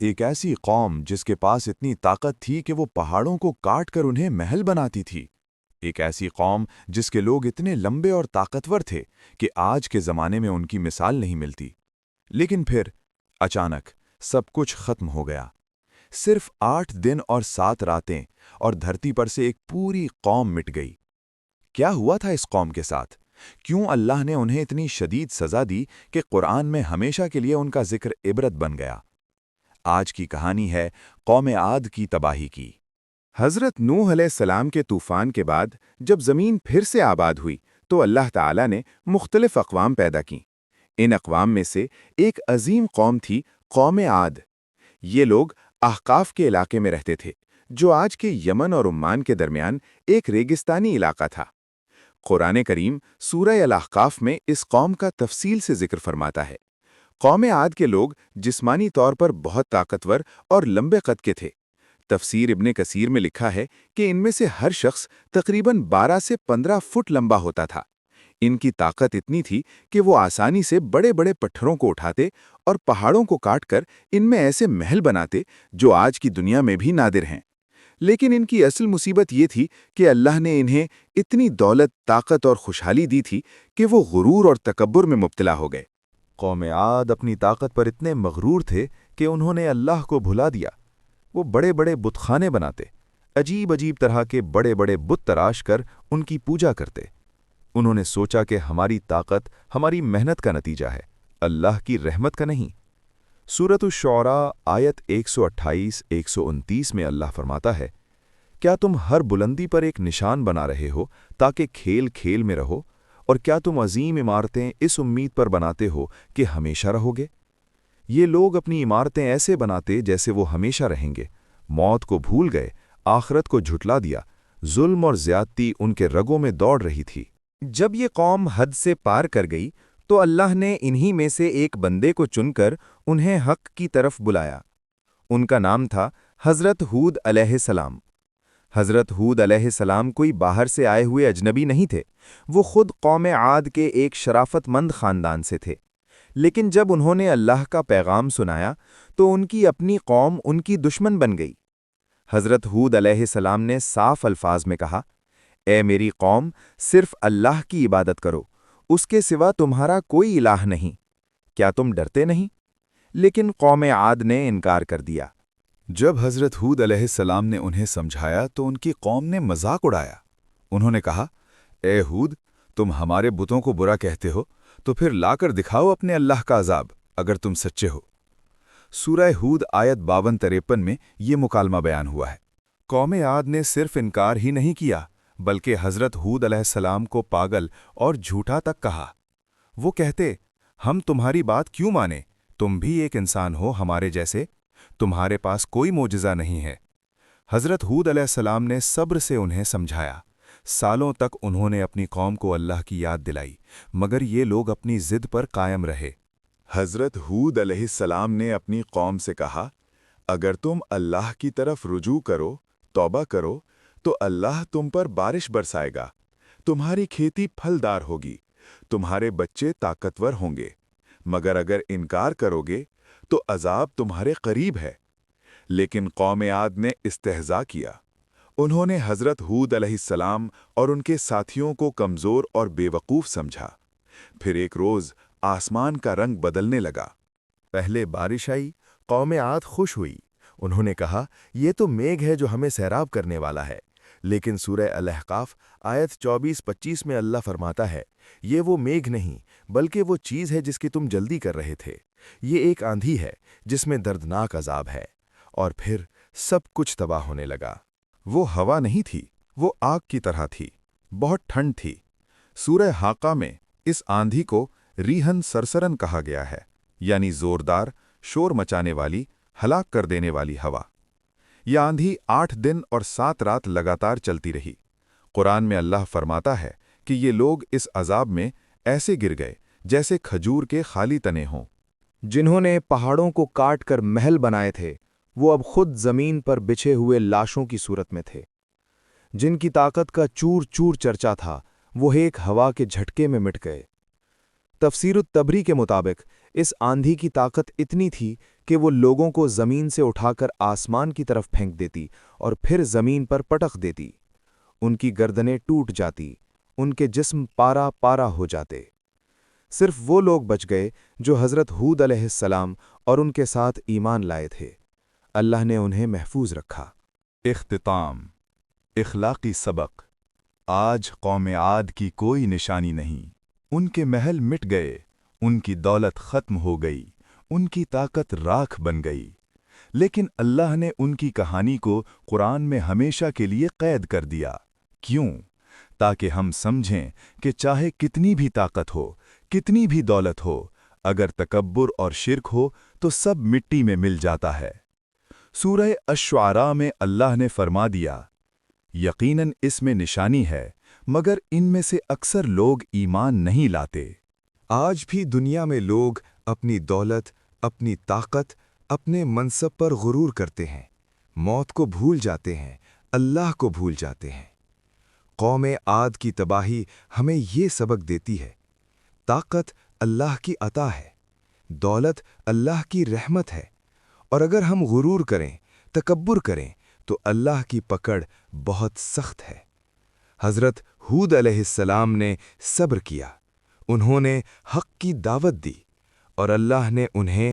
ایک ऐसी कौम जिसके पास इतनी ताकत थी कि वो पहाड़ों को काट कर उन्हें महल बनाती थी। एक ऐसी कौम जिसके लोग इतने लंबे और ताकतवर थे कि आज के ज़माने में उनकी मिसाल नहीं मिलती। लेकिन फिर अचानक सब कुछ खत्म हो गया। सिर्फ 8 दिन और 7 रातें और धरती पर से एक पूरी कौम मिट गई। क्या हुआ था इस कौम के साथ? क्यों अल्लाह ने उन्हें इतनी शदीद सज़ा दी कि कुरान में हमेशा के लिए उनका जिक्र इबरत बन गया? आज की कहानी है कौम आद की तबाही की। हज़रत नूह अलैहिस्सलाम के तूफ़ान के बाद जब ज़मीन फिर से आबाद हुई तो अल्लाह ताला ने मुख्तलिफ अक़वाम पैदा की। इन अक़वाम में से एक अजीम कौम थी कौम आद। ये लोग अहकाफ के इलाके में रहते थे, जो आज के यमन और उम्मान के दरमियान एक रेगिस्तानी इलाका था। कुरान करीम सूरह अल-अहकाफ में इस कौम का तफसील से जिक्र फरमाता है। कौम आद के लोग जिस्मानी तौर पर बहुत ताकतवर और लंबे कद के थे। तफसीर इब्ने कसीर में लिखा है कि इनमें से हर शख्स तकरीबन 12 से 15 फुट लंबा होता था। इनकी ताकत इतनी थी कि वो आसानी से बड़े बड़े पत्थरों को उठाते और पहाड़ों को काटकर इनमें ऐसे महल बनाते जो आज की दुनिया में भी नादिर हैं। लेकिन इनकी असल मुसीबत ये थी कि अल्लाह ने इन्हें इतनी दौलत, ताकत और खुशहाली दी थी कि वो गुरूर और तकब्बुर में मुब्तला हो गए। कौम आद अपनी ताकत पर इतने मगरूर थे कि उन्होंने अल्लाह को भुला दिया। वो बड़े बड़े बुतखाने बनाते, अजीब अजीब तरह के बड़े बड़े बुत तराश कर उनकी पूजा करते। उन्होंने सोचा कि हमारी ताकत हमारी मेहनत का नतीजा है, अल्लाह की रहमत का नहीं। सूरत-उश-शुअरा आयत 128-129 में अल्लाह फरमाता है, क्या तुम हर बुलंदी पर एक निशान बना रहे हो ताकि खेल खेल में रहो, और क्या तुम अजीम इमारतें इस उम्मीद पर बनाते हो कि हमेशा रहोगे? ये लोग अपनी इमारतें ऐसे बनाते जैसे वो हमेशा रहेंगे, मौत को भूल गए, आखिरत को झुटला दिया, जुल्म और ज्यादती उनके रगों में दौड़ रही थी। जब ये कौम हद से पार कर गई तो अल्लाह ने इन्हीं में से एक बंदे को चुनकर उन्हें हक की तरफ बुलाया। उनका नाम था हज़रत हूद अलैहिस्सलाम। हज़रत हूद अलैहिस्सलाम कोई बाहर से आए हुए अजनबी नहीं थे। वो खुद कौम आद के एक शराफतमंद ख़ानदान से थे। लेकिन जब उन्होंने अल्लाह का पैगाम सुनाया तो उनकी अपनी कौम उनकी दुश्मन बन गई। हज़रत हूद अलैहिस्सलाम ने साफ अल्फाज में कहा, ए मेरी कौम, सिर्फ अल्लाह की इबादत करो, उसके सिवा तुम्हारा कोई इलाह नहीं। क्या तुम डरते नहीं? लेकिन कौम आद ने इनकार कर दिया। जब हज़रत हूद अलैहिस्सलाम ने उन्हें समझाया तो उनकी कौम ने मजाक उड़ाया। उन्होंने कहा, ए हूद, तुम हमारे बुतों को बुरा कहते हो तो फिर लाकर दिखाओ अपने अल्लाह का अजाब, अगर तुम सच्चे हो। सूरह हूद आयत 52-53 में ये मुकालमा बयान हुआ है। कौम आद ने सिर्फ इनकार ही नहीं किया, बल्कि हज़रत हूद अलैहिस्सलाम को पागल और झूठा तक कहा। वो कहते, हम तुम्हारी बात क्यों माने? तुम भी एक इंसान हो हमारे जैसे, तुम्हारे पास कोई मोजिज़ा नहीं है। हज़रत हूद अलैहिस्सलाम ने सब्र से उन्हें समझाया। सालों तक उन्होंने अपनी कौम को अल्लाह की याद दिलाई, मगर ये लोग अपनी ज़िद पर कायम रहे। हज़रत हूद अलैहिस्सलाम ने अपनी कौम से कहा, अगर तुम अल्लाह की तरफ रुजू करो, तौबा करो, तो अल्लाह तुम पर बारिश बरसाएगा, तुम्हारी खेती फलदार होगी, तुम्हारे बच्चे ताकतवर होंगे। मगर अगर इनकार करोगे तो अजाब तुम्हारे करीब है। लेकिन कौम आद ने इस्तेहज़ा किया। उन्होंने हज़रत हूद अलैहिस्सलाम और उनके साथियों को कमज़ोर और बेवकूफ़ समझा। फिर एक रोज़ आसमान का रंग बदलने लगा। पहले बारिश आई, कौम आद खुश हुई। उन्होंने कहा, ये तो मेघ है जो हमें सैराब करने वाला है। लेकिन सूरह अल-अहकाफ आयत 24-25 में अल्लाह फरमाता है, ये वो मेघ नहीं, बल्कि वो चीज़ है जिसकी तुम जल्दी कर रहे थे। ये एक आंधी है जिसमें दर्दनाक अजाब है। और फिर सब कुछ तबाह होने लगा। वो हवा नहीं थी, वो आग की तरह थी, बहुत ठंड थी। सूरह हाका में इस आंधी को रीहन सरसरन कहा गया है, यानी जोरदार, शोर मचाने वाली, हलाक कर देने वाली हवा। यह आंधी 8 दिन और 7 रात लगातार चलती रही। कुरान में अल्लाह फरमाता है कि ये लोग इस अजाब में ऐसे गिर गए जैसे खजूर के खाली तने हों। जिन्होंने पहाड़ों को काट कर महल बनाए थे, वो अब खुद ज़मीन पर बिछे हुए लाशों की सूरत में थे। जिनकी ताकत का चूर चूर चर्चा था, वो एक हवा के झटके में मिट गए। तफसीरुत तबरी के मुताबिक इस आंधी की ताकत इतनी थी کہ وہ لوگوں کو زمین سے اٹھا کر آسمان کی طرف پھینک دیتی اور پھر زمین پر پٹک دیتی۔ ان کی گردنیں ٹوٹ جاتی، ان کے جسم پارا پارا ہو جاتے۔ صرف وہ لوگ بچ گئے جو حضرت ہود علیہ السلام اور ان کے ساتھ ایمان لائے تھے۔ اللہ نے انہیں محفوظ رکھا۔ اختتام، اخلاقی سبق۔ آج قوم عاد کی کوئی نشانی نہیں۔ ان کے محل مٹ گئے، ان کی دولت ختم ہو گئی، ان کی طاقت راکھ بن گئی۔ لیکن اللہ نے ان کی کہانی کو قرآن میں ہمیشہ کے لیے قید کر دیا۔ کیوں؟ تاکہ ہم سمجھیں کہ چاہے کتنی بھی طاقت ہو، کتنی بھی دولت ہو، اگر تکبر اور شرک ہو تو سب مٹی میں مل جاتا ہے۔ سورہ الشعراء میں اللہ نے فرما دیا، یقیناً اس میں نشانی ہے، مگر ان میں سے اکثر لوگ ایمان نہیں لاتے۔ آج بھی دنیا میں لوگ اپنی دولت، اپنی طاقت، اپنے منصب پر غرور کرتے ہیں، موت کو بھول جاتے ہیں، اللہ کو بھول جاتے ہیں۔ قوم عاد کی تباہی ہمیں یہ سبق دیتی ہے، طاقت اللہ کی عطا ہے، دولت اللہ کی رحمت ہے، اور اگر ہم غرور کریں، تکبر کریں تو اللہ کی پکڑ بہت سخت ہے۔ حضرت ہود علیہ السلام نے صبر کیا، انہوں نے حق کی دعوت دی، اور اللہ نے انہیں